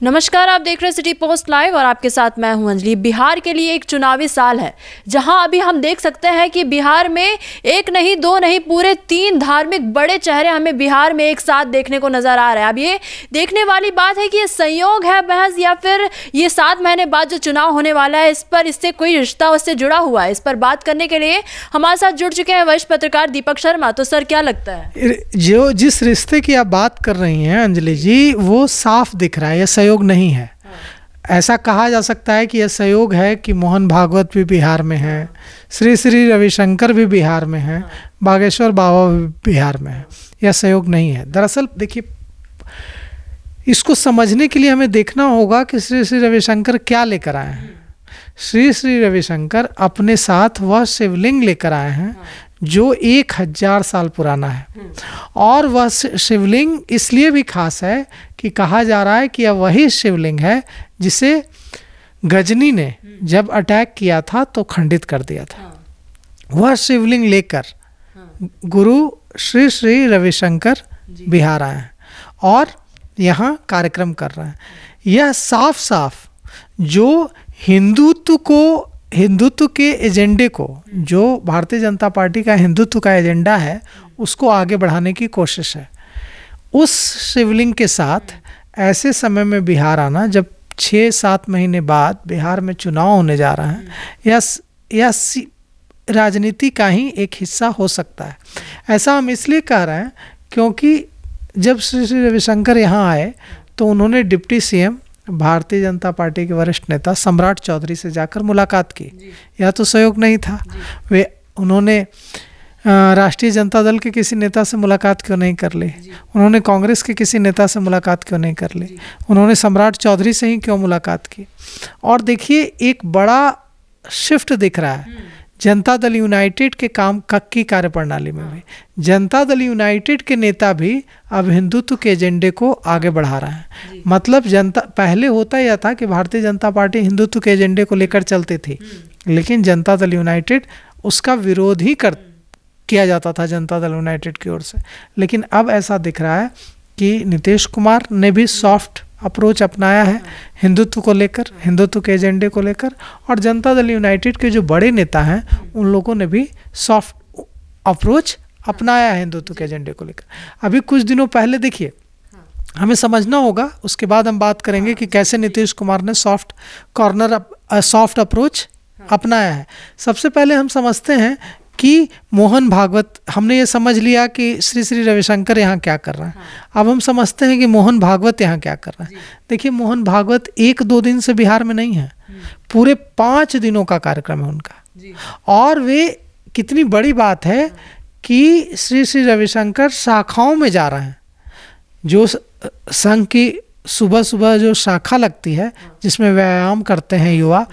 नमस्कार, आप देख रहे हैं सिटी पोस्ट लाइव और आपके साथ मैं हूं अंजलि। बिहार के लिए एक चुनावी साल है जहां अभी हम देख सकते हैं कि बिहार में एक नहीं दो नहीं पूरे 3 धार्मिक बड़े चेहरे हमें बिहार में एक साथ देखने को नजर आ रहे हैं। अब ये देखने वाली बात है कि ये संयोग है बहस या फिर ये 7 महीने बाद जो चुनाव होने वाला है इस पर इससे कोई रिश्ता उससे जुड़ा हुआ है। इस पर बात करने के लिए हमारे साथ जुड़ चुके हैं वरिष्ठ पत्रकार दीपक शर्मा। तो सर, क्या लगता है, जो जिस रिश्ते की आप बात कर रही हैं अंजलि जी, वो साफ दिख रहा है, यह सहयोग नहीं है। ऐसा कहा जा सकता है कि यह सहयोग है कि मोहन भागवत भी बिहार में है, श्री श्री रविशंकर भी बिहार में है, बागेश्वर बाबा भी बिहार में है। यह सहयोग नहीं है। दरअसल देखिए, इसको समझने के लिए हमें देखना होगा कि श्री श्री रविशंकर क्या लेकर आए हैं। श्री श्री रविशंकर अपने साथ वह शिवलिंग लेकर आए हैं जो 1000 साल पुराना है, और वह शिवलिंग इसलिए भी खास है कि कहा जा रहा है कि यह वही शिवलिंग है जिसे गजनी ने जब अटैक किया था तो खंडित कर दिया था। वह शिवलिंग लेकर गुरु श्री श्री रविशंकर बिहार आए हैं और यहाँ कार्यक्रम कर रहे हैं। यह साफ साफ जो हिंदुत्व के एजेंडे को, जो भारतीय जनता पार्टी का हिंदुत्व का एजेंडा है, उसको आगे बढ़ाने की कोशिश है। उस शिवलिंग के साथ ऐसे समय में बिहार आना, जब 6-7 महीने बाद बिहार में चुनाव होने जा रहा है, यह राजनीति का ही एक हिस्सा हो सकता है। ऐसा हम इसलिए कह रहे हैं क्योंकि जब श्री श्री रविशंकर यहाँ आए तो उन्होंने deputy CM Bharatiya Janata party के वरिष्ठ नेता सम्राट चौधरी से जाकर मुलाकात की। यह तो सहयोग नहीं था। उन्होंने राष्ट्रीय जनता दल के किसी नेता से मुलाकात क्यों नहीं कर ली? उन्होंने कांग्रेस के किसी नेता से मुलाकात क्यों नहीं कर ली? उन्होंने सम्राट चौधरी से ही क्यों मुलाकात की? और देखिए, एक बड़ा शिफ्ट दिख रहा है जनता दल यूनाइटेड के काम की कार्यप्रणाली में भी। जनता दल यूनाइटेड के नेता भी अब हिंदुत्व के एजेंडे को आगे बढ़ा रहे हैं। मतलब पहले होता यह था कि भारतीय जनता पार्टी हिंदुत्व के एजेंडे को लेकर चलती थी, लेकिन जनता दल यूनाइटेड उसका विरोध ही किया जाता था जनता दल यूनाइटेड की ओर से। लेकिन अब ऐसा दिख रहा है कि नीतीश कुमार ने भी सॉफ्ट अप्रोच अपनाया है हिंदुत्व को लेकर, हिंदुत्व के एजेंडे को लेकर, और जनता दल यूनाइटेड के जो बड़े नेता हैं उन लोगों ने भी सॉफ्ट अप्रोच अपनाया है हिंदुत्व के एजेंडे को लेकर। अभी कुछ दिनों पहले देखिए, हमें समझना होगा, उसके बाद हम बात करेंगे कि कैसे नीतीश कुमार ने सॉफ्ट अप्रोच अपनाया है। सबसे पहले हम समझते हैं कि मोहन भागवत, हमने ये समझ लिया कि श्री श्री रविशंकर यहाँ क्या कर रहा है। अब हम समझते हैं कि मोहन भागवत यहाँ क्या कर रहा है। देखिए, मोहन भागवत 1-2 दिन से बिहार में नहीं है, पूरे 5 दिनों का कार्यक्रम है उनका। और वे, कितनी बड़ी बात है कि श्री श्री रविशंकर शाखाओं में जा रहे हैं। जो संघ की सुबह सुबह जो शाखा लगती है जिसमें व्यायाम करते हैं युवा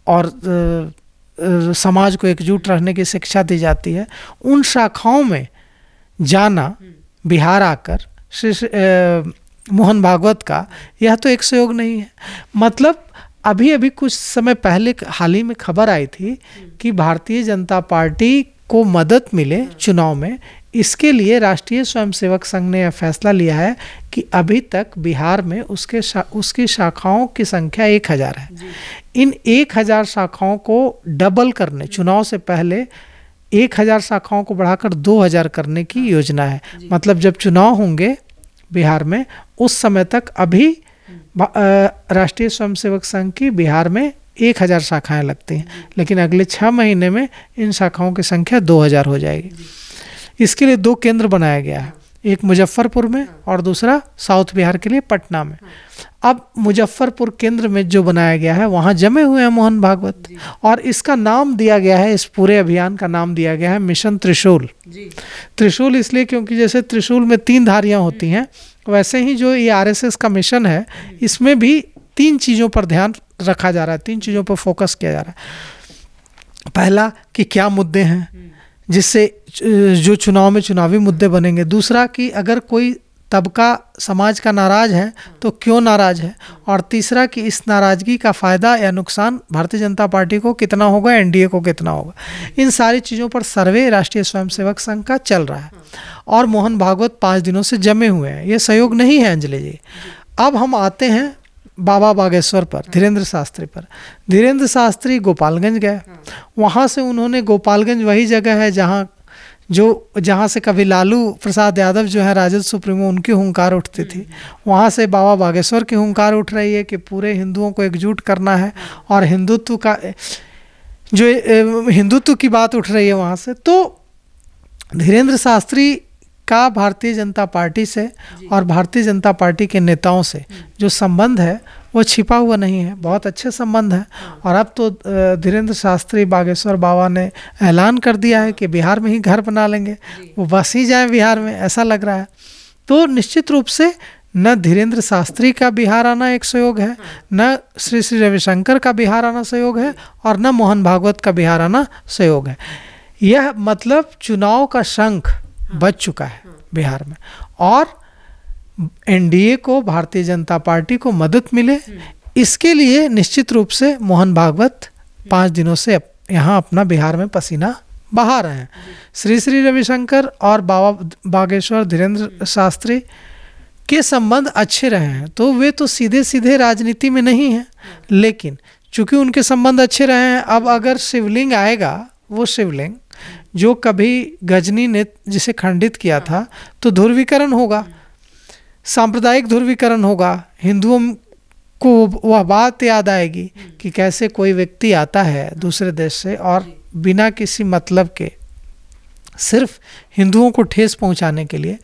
और समाज को एकजुट रहने की शिक्षा दी जाती है, उन शाखाओं में जाना बिहार आकर मोहन भागवत का, यह तो एक सहयोग नहीं है। मतलब अभी कुछ समय पहले हाल ही में खबर आई थी कि भारतीय जनता पार्टी को मदद मिले चुनाव में, इसके लिए राष्ट्रीय स्वयंसेवक संघ ने यह फैसला लिया है कि अभी तक बिहार में उसकी शाखाओं की संख्या 1000 है। इन 1000 शाखाओं को डबल करने, चुनाव से पहले 1000 शाखाओं को बढ़ाकर 2000 करने की योजना है। मतलब जब चुनाव होंगे बिहार में, उस समय तक अभी राष्ट्रीय स्वयंसेवक संघ की बिहार में 1000 शाखाएं लगती हैं, लेकिन अगले 6 महीने में इन शाखाओं की संख्या 2000 हो जाएगी। इसके लिए 2 केंद्र बनाया गया है, एक मुजफ्फरपुर में और दूसरा साउथ बिहार के लिए पटना में। अब मुजफ्फरपुर केंद्र में जो बनाया गया है वहाँ जमे हुए हैं मोहन भागवत, और इसका नाम दिया गया है, इस पूरे अभियान का नाम दिया गया है मिशन त्रिशूल। त्रिशूल इसलिए क्योंकि जैसे त्रिशूल में 3 धारियाँ होती हैं, वैसे ही जो ये RSS का मिशन है, इसमें भी 3 चीज़ों पर ध्यान रखा जा रहा है, 3 चीज़ों पर फोकस किया जा रहा है। पहला कि क्या मुद्दे हैं जिससे जो चुनाव में चुनावी मुद्दे बनेंगे। दूसरा कि अगर कोई तबका समाज का नाराज है तो क्यों नाराज है। और तीसरा कि इस नाराजगी का फ़ायदा या नुकसान भारतीय जनता पार्टी को कितना होगा, एनडीए को कितना होगा। इन सारी चीज़ों पर सर्वे राष्ट्रीय स्वयंसेवक संघ का चल रहा है और मोहन भागवत 5 दिनों से जमे हुए हैं। ये सहयोग नहीं है अंजलि जी। अब हम आते हैं बाबा बागेश्वर पर, धीरेन्द्र शास्त्री पर। धीरेन्द्र शास्त्री गोपालगंज गए, वहाँ से उन्होंने, गोपालगंज वही जगह है जहाँ से कभी लालू प्रसाद यादव जो है राजद सुप्रीमो, उनकी हुंकार उठती थी, वहाँ से बाबा बागेश्वर की हुंकार उठ रही है कि पूरे हिंदुओं को एकजुट करना है और हिंदुत्व का जो हिंदुत्व की बात उठ रही है वहाँ से। तो धीरेन्द्र शास्त्री का भारतीय जनता पार्टी से और भारतीय जनता पार्टी के नेताओं से जो संबंध है वो छिपा हुआ नहीं है, बहुत अच्छे संबंध है। और अब तो धीरेन्द्र शास्त्री बागेश्वर बाबा ने ऐलान कर दिया है कि बिहार में ही घर बना लेंगे, वो बस ही जाए बिहार में, ऐसा लग रहा है। तो निश्चित रूप से न धीरेन्द्र शास्त्री का बिहार आना एक संयोग है, न श्री श्री रविशंकर का बिहार आना संयोग है, और न मोहन भागवत का बिहार आना संयोग है। यह मतलब चुनाव का शंख बज चुका है बिहार में, और एनडीए को, भारतीय जनता पार्टी को मदद मिले, इसके लिए निश्चित रूप से मोहन भागवत 5 दिनों से यहाँ अपना बिहार में पसीना बहा रहे हैं। श्री श्री रविशंकर और बाबा बागेश्वर धीरेन्द्र शास्त्री के संबंध अच्छे रहे हैं, तो वे तो सीधे सीधे राजनीति में नहीं हैं, लेकिन चूंकि उनके संबंध अच्छे रहे हैं, अब अगर शिवलिंग आएगा, वो शिवलिंग जो कभी गजनी ने जिसे खंडित किया था, तो ध्रुवीकरण होगा, सांप्रदायिक ध्रुवीकरण होगा। हिंदुओं को वह बात याद आएगी कि कैसे कोई व्यक्ति आता है दूसरे देश से और बिना किसी मतलब के सिर्फ हिंदुओं को ठेस पहुंचाने के लिए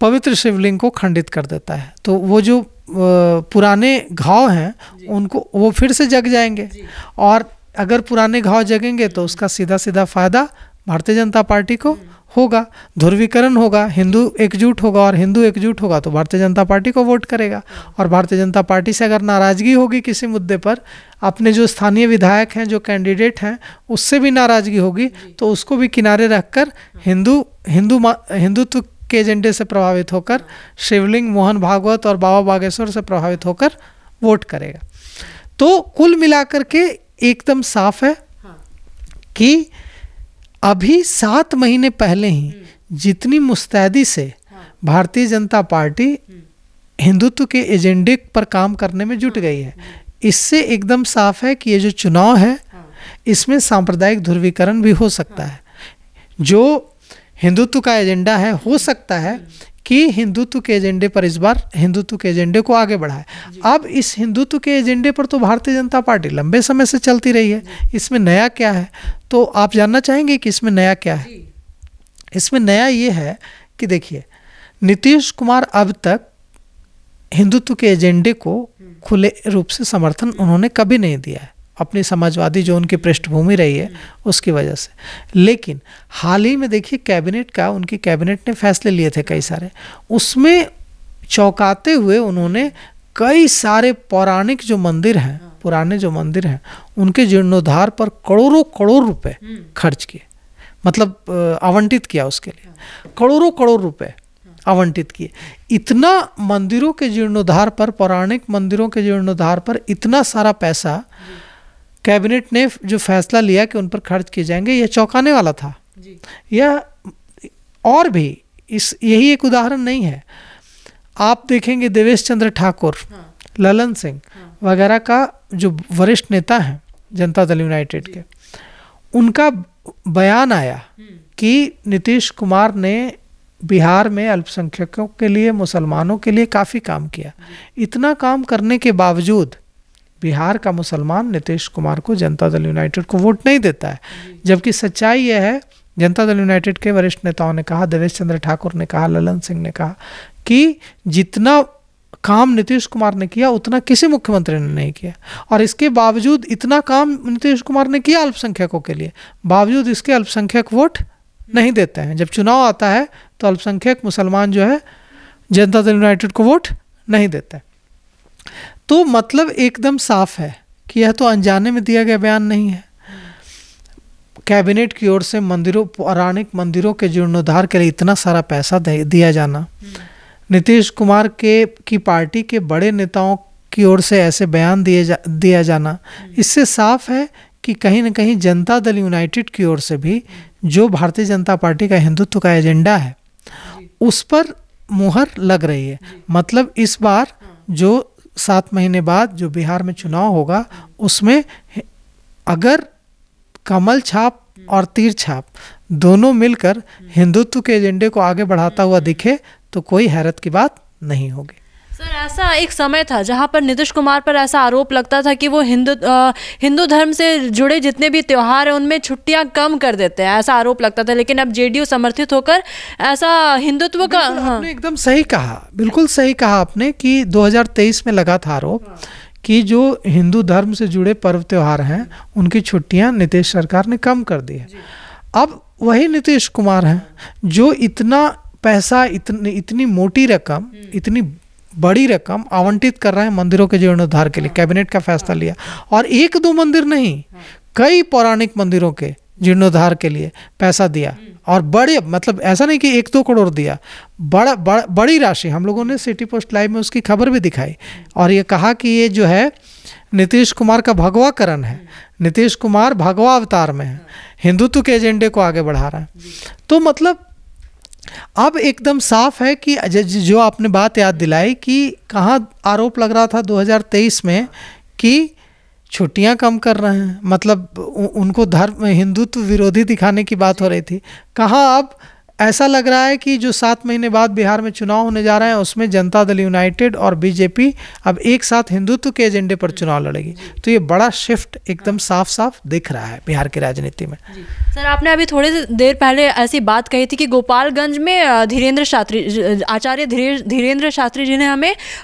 पवित्र शिवलिंग को खंडित कर देता है। तो वो जो पुराने घाव हैं उनको वो फिर से जग जाएंगे, और अगर पुराने घाव जगेंगे तो उसका सीधा सीधा फायदा भारतीय जनता पार्टी को होगा, ध्रुवीकरण होगा, हिंदू एकजुट होगा, और हिंदू एकजुट होगा तो भारतीय जनता पार्टी को वोट करेगा। और भारतीय जनता पार्टी से अगर नाराज़गी होगी किसी मुद्दे पर, अपने जो स्थानीय विधायक हैं, जो कैंडिडेट हैं, उससे भी नाराज़गी होगी, तो उसको भी किनारे रखकर हिंदुत्व के एजेंडे से प्रभावित होकर शिवलिंग, मोहन भागवत और बाबा बागेश्वर से प्रभावित होकर वोट करेगा। तो कुल मिलाकर के एकदम साफ है कि अभी 7 महीने पहले ही जितनी मुस्तैदी से भारतीय जनता पार्टी हिंदुत्व के एजेंडे पर काम करने में जुट गई है, इससे एकदम साफ है कि ये जो चुनाव है इसमें सांप्रदायिक ध्रुवीकरण भी हो सकता है। जो हिंदुत्व का एजेंडा है, हो सकता है कि हिंदुत्व के एजेंडे पर इस बार हिंदुत्व के एजेंडे को आगे बढ़ाए। अब इस हिंदुत्व के एजेंडे पर तो भारतीय जनता पार्टी लंबे समय से चलती रही है, इसमें नया क्या है? तो आप जानना चाहेंगे कि इसमें नया क्या है? इसमें नया ये है कि देखिए, नीतीश कुमार अब तक हिंदुत्व के एजेंडे को खुले रूप से समर्थन उन्होंने कभी नहीं दिया है, अपनी समाजवादी जो उनकी पृष्ठभूमि रही है उसकी वजह से। लेकिन हाल ही में देखिए कैबिनेट का, उनकी कैबिनेट ने फैसले लिए थे कई सारे, उसमें चौंकाते हुए उन्होंने कई सारे पौराणिक जो मंदिर हैं, पुराने जो मंदिर हैं, उनके जीर्णोद्धार पर करोड़ों रुपए खर्च किए, मतलब आवंटित किया, उसके लिए करोड़ों रुपए आवंटित किए। इतना मंदिरों के जीर्णोद्धार पर, पौराणिक मंदिरों के जीर्णोद्धार पर इतना सारा पैसा कैबिनेट ने जो फैसला लिया कि उन पर खर्च किए जाएंगे, यह चौंकाने वाला था। यह और भी यही एक उदाहरण नहीं है। आप देखेंगे देवेश चंद्र ठाकुर, ललन सिंह वगैरह का जो वरिष्ठ नेता हैं जनता दल यूनाइटेड के, उनका बयान आया कि नीतीश कुमार ने बिहार में अल्पसंख्यकों के लिए, मुसलमानों के लिए काफ़ी काम किया। इतना काम करने के बावजूद बिहार का मुसलमान नीतीश कुमार को, जनता दल यूनाइटेड को वोट नहीं देता है। जबकि सच्चाई यह है, जनता दल यूनाइटेड के वरिष्ठ नेताओं ने कहा, देवेश चंद्र ठाकुर ने कहा, ललन सिंह ने कहा कि जितना काम नीतीश कुमार ने किया उतना किसी मुख्यमंत्री ने नहीं किया। और इसके बावजूद इतना काम नीतीश कुमार ने किया अल्पसंख्यकों के लिए, बावजूद इसके अल्पसंख्यक वोट नहीं देते हैं। जब चुनाव आता है तो अल्पसंख्यक मुसलमान जो है जनता दल यूनाइटेड को वोट नहीं देते। तो मतलब एकदम साफ है कि यह तो अनजाने में दिया गया बयान नहीं है। कैबिनेट की ओर से मंदिरों, पौराणिक मंदिरों के जीर्णोद्धार के लिए इतना सारा पैसा दिया जाना, नीतीश कुमार की पार्टी के बड़े नेताओं की ओर से ऐसे बयान दिया जाना, इससे साफ है कि कहीं न कहीं जनता दल यूनाइटेड की ओर से भी जो भारतीय जनता पार्टी का हिंदुत्व का एजेंडा है उस पर मुहर लग रही है। मतलब इस बार जो 7 महीने बाद जो बिहार में चुनाव होगा उसमें अगर कमल छाप और तीर छाप दोनों मिलकर हिंदुत्व के एजेंडे को आगे बढ़ाता हुआ दिखे तो कोई हैरत की बात नहीं होगी। सर, ऐसा एक समय था जहां पर नीतीश कुमार पर ऐसा आरोप लगता था कि वो हिंदू धर्म से जुड़े जितने भी त्योहार हैं उनमें छुट्टियां कम कर देते हैं, ऐसा आरोप लगता था। लेकिन अब जेडीयू समर्थित होकर ऐसा हिंदुत्व का आपने एकदम सही कहा, बिल्कुल सही कहा आपने कि 2023 में लगा था आरोप कि जो हिंदू धर्म से जुड़े पर्व त्योहार हैं उनकी छुट्टियां नीतीश सरकार ने कम कर दी है। अब वही नीतीश कुमार हैं जो इतना पैसा, इतनी मोटी रकम, इतनी बड़ी रकम आवंटित कर रहे हैं मंदिरों के जीर्णोद्धार के लिए। कैबिनेट का फैसला लिया और 1-2 मंदिर नहीं, कई पौराणिक मंदिरों के जीर्णोद्धार के लिए पैसा दिया और बड़े, मतलब ऐसा नहीं कि 1-2 करोड़ दिया, बड़ी राशि। हम लोगों ने सिटी पोस्ट लाइव में उसकी खबर भी दिखाई और ये कहा कि ये जो है नीतीश कुमार का भगवाकरण है, नीतीश कुमार भगवा अवतार में है, हिंदुत्व के एजेंडे को आगे बढ़ा रहा है। तो मतलब अब एकदम साफ है कि जो आपने बात याद दिलाई कि कहाँ आरोप लग रहा था 2023 में कि छुट्टियां कम कर रहे हैं, मतलब उनको धर्म हिंदुत्व विरोधी दिखाने की बात हो रही थी। कहाँ अब ऐसा लग रहा है कि जो 7 महीने बाद बिहार में चुनाव होने जा रहे हैं उसमें जनता दल यूनाइटेड और बीजेपी अब एक साथ हिंदुत्व के एजेंडे पर चुनाव लड़ेगी। तो ये बड़ा शिफ्ट एकदम साफ साफ दिख रहा है बिहार की राजनीति में। सर, आपने अभी थोड़ी देर पहले ऐसी बात कही थी कि गोपालगंज में आचार्य धीरेन्द्र शास्त्री जी ने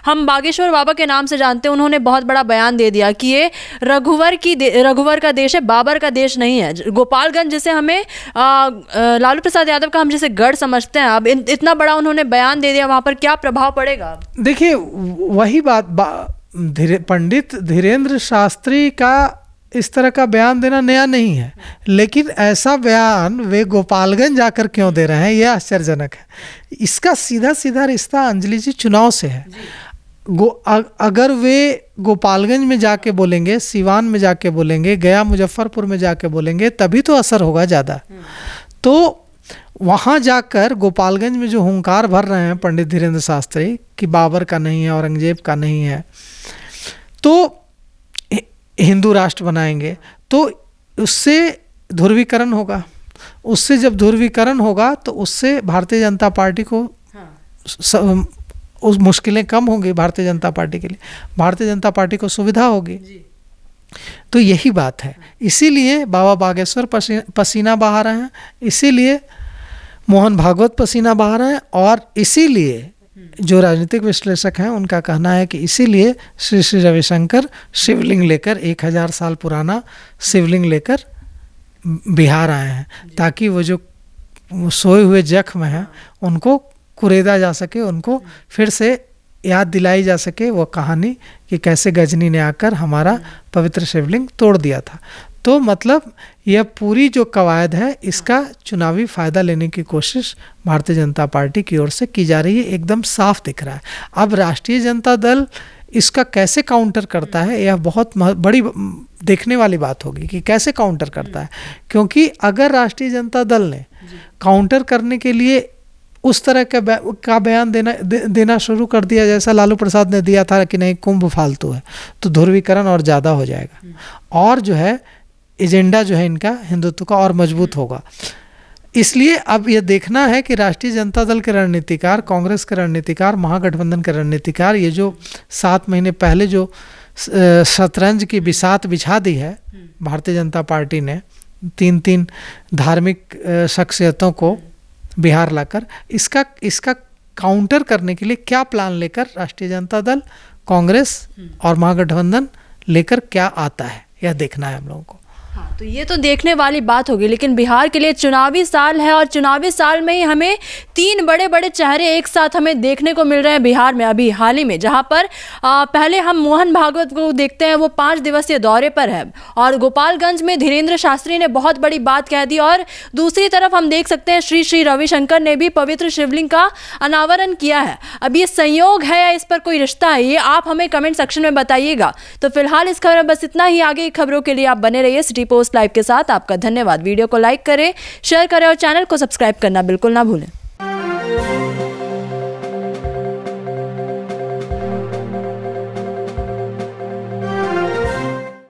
हम बागेश्वर बाबा के नाम से जानते हैं, उन्होंने बहुत बड़ा बयान दे दिया कि ये रघुवर का देश है, बाबर का देश नहीं है। गोपालगंज जिसे हमें लालू प्रसाद यादव का हम जैसे गढ़ समझते हैं, अब इतना बड़ा उन्होंने बयान दे दिया, वहां पर क्या प्रभाव पड़ेगा? देखिए वही बात, पंडित धीरेन्द्र शास्त्री का इस तरह का बयान देना नया नहीं है, लेकिन ऐसा बयान वे गोपालगंज जाकर क्यों दे रहे हैं यह आश्चर्यजनक है। इसका सीधा सीधा रिश्ता अंजलि जी चुनाव से है। अगर वे गोपालगंज में जाके बोलेंगे, सिवान में जाके बोलेंगे, गया मुजफ्फरपुर में जाके बोलेंगे, तभी तो असर होगा ज़्यादा। तो वहाँ जाकर गोपालगंज में जो हुंकार भर रहे हैं पंडित धीरेन्द्र शास्त्री कि बाबर का नहीं है, औरंगजेब का नहीं है, तो हिंदू राष्ट्र बनाएंगे, तो उससे ध्रुवीकरण होगा। उससे जब ध्रुवीकरण होगा तो उससे भारतीय जनता पार्टी को उस मुश्किलें कम होंगी भारतीय जनता पार्टी के लिए, भारतीय जनता पार्टी को सुविधा होगी। तो यही बात है, इसीलिए बाबा बागेश्वर पसीना बहा रहे हैं, इसीलिए मोहन भागवत पसीना बहा रहे हैं, और इसीलिए जो राजनीतिक विश्लेषक हैं उनका कहना है कि इसीलिए श्री श्री रविशंकर शिवलिंग लेकर 1000 साल पुराना शिवलिंग लेकर बिहार आए हैं, ताकि वो जो सोए हुए जख्म हैं उनको कुरेदा जा सके, उनको फिर से याद दिलाई जा सके वो कहानी कि कैसे गजनी ने आकर हमारा पवित्र शिवलिंग तोड़ दिया था। तो मतलब यह पूरी जो कवायद है इसका चुनावी फ़ायदा लेने की कोशिश भारतीय जनता पार्टी की ओर से की जा रही है, एकदम साफ दिख रहा है। अब राष्ट्रीय जनता दल इसका कैसे काउंटर करता है यह बहुत बड़ी देखने वाली बात होगी कि कैसे काउंटर करता है, क्योंकि अगर राष्ट्रीय जनता दल ने काउंटर करने के लिए उस तरह का बयान देना शुरू कर दिया जैसा लालू प्रसाद ने दिया था कि नहीं कुंभ फालतू है, तो ध्रुवीकरण और ज़्यादा हो जाएगा और जो है एजेंडा जो है इनका हिंदुत्व का और मजबूत होगा। इसलिए अब ये देखना है कि राष्ट्रीय जनता दल के रणनीतिकार, कांग्रेस के रणनीतिकार, महागठबंधन के रणनीतिकार ये जो 7 महीने पहले जो शतरंज की बिसात बिछा दी है भारतीय जनता पार्टी ने 3 धार्मिक शख्सियतों को बिहार लाकर, इसका काउंटर करने के लिए क्या प्लान लेकर राष्ट्रीय जनता दल, कांग्रेस और महागठबंधन लेकर क्या आता है यह देखना है हम लोगों को। हाँ, तो ये तो देखने वाली बात होगी, लेकिन बिहार के लिए चुनावी साल है और चुनावी साल में ही हमें 3 बड़े बड़े चेहरे एक साथ हमें देखने को मिल रहे हैं बिहार में अभी हाल ही में, जहां पर पहले हम मोहन भागवत को देखते हैं, वो 5 दिवसीय दौरे पर है और गोपालगंज में धीरेन्द्र शास्त्री ने बहुत बड़ी बात कह दी, और दूसरी तरफ हम देख सकते हैं श्री श्री रविशंकर ने भी पवित्र शिवलिंग का अनावरण किया है। अब ये संयोग है या इस पर कोई रिश्ता है, ये आप हमें कमेंट सेक्शन में बताइएगा। तो फिलहाल इस खबर में बस इतना ही, आगे की खबरों के लिए आप बने रहिए सिटी पोस्ट लाइव के साथ। आपका धन्यवाद। वीडियो को लाइक करें, शेयर करें और चैनल को सब्सक्राइब करना बिल्कुल ना भूलें।